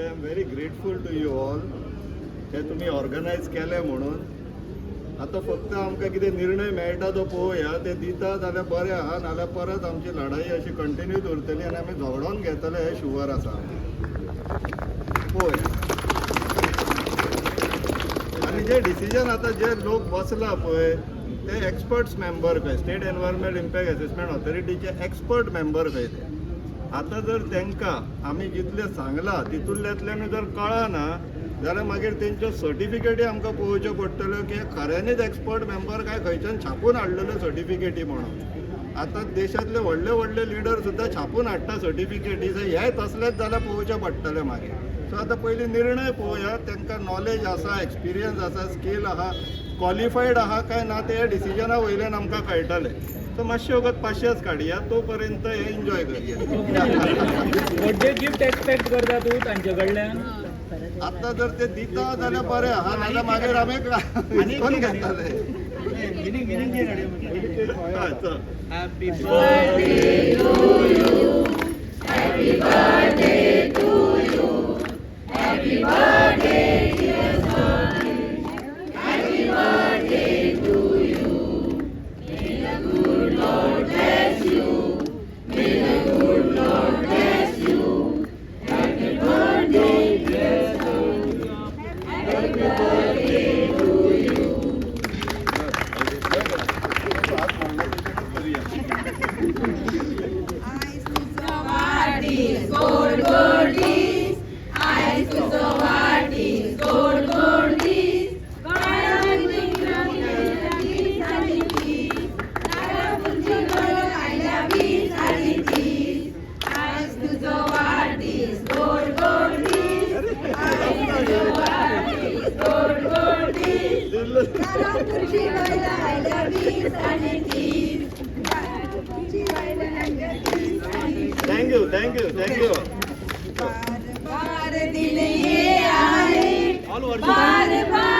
I am very grateful to you all हे तुम्ही organise केले म्हणून. आता फक्त आमकां कितें निर्णय मेळटा तो पळोवया, ते दिता जाल्यार बरें आहा, नाल्यार परत आमची लढाई अशी कंटिन्यू उरतली आनी आमी झगडोन घेतले हे शुवर आसा. पळय आनी जे डिसिजन आतां जे लोक बसला पळय ते एक्सपर्ट्स मेंबर खंय, स्टेट एनवायरमेंट इम्पॅक्ट असेसमेंट ऑथॉरिटीचे एक्सपर्ट मेंबर खंय ते. आता जर तांकां आमी जितले सांगला तितूंतल्यातल्यान जर कळना जाल्यार मागीर तेंच्यो सर्टिफिकेटी आमकां पळोवच्यो पडटल्यो की खऱ्यांनीच एक्सपर्ट मेंबर काय खंयच्यान छापून हाडलेल्यो सर्टिफिकेटी म्हणून. आतां देशांतले व्हडले व्हडले लिडर सुद्दां छापून हाडटा सर्टिफिकेटी, हे तसलेच जाल्यार पळोवचें पडटलें मागीर. सो आतां पयलीं निर्णय पळोवया, तांकां नॉलेज आसा, एक्सपिरियन्स आसा, स्कील आहा, क्वॉलिफायड आहा काय ना ते डिसिजना वयल्यान आमकां कळटलें. सो मातशें वगत पाशयेंस काडया, तो पर्यंत हे एन्जॉय करया. बर्थडे गिफ्ट एक्सपेक्ट करता तूं तांचे कडल्यान? आता जर ते दिता जाल्यार बरें आहा, नाल्यार मागीर आमी हिसकोन घेतले. Happy birthday to you, happy birthday to you, happy birthday dear Sonny, happy birthday to you. May the good lord bless you, may the good lord bless you. Happy birthday dear Sonny, happy birthday to you. गोड गोड दीस, आयज तुजो वाडदीस, गोड गोड दीस, गोड दीस आनी दीस, नारळाची गोड आयल्या वीस आनी दीस. आयज तुजो वाडदीस, गोड गोड दीस, आयज तुजो वाडदीस, गोड गोड दीस, नारळाची गोड आयल्या वीस आनी दीस. Thank you thank you thank you. बार दिल ये आए, बार बार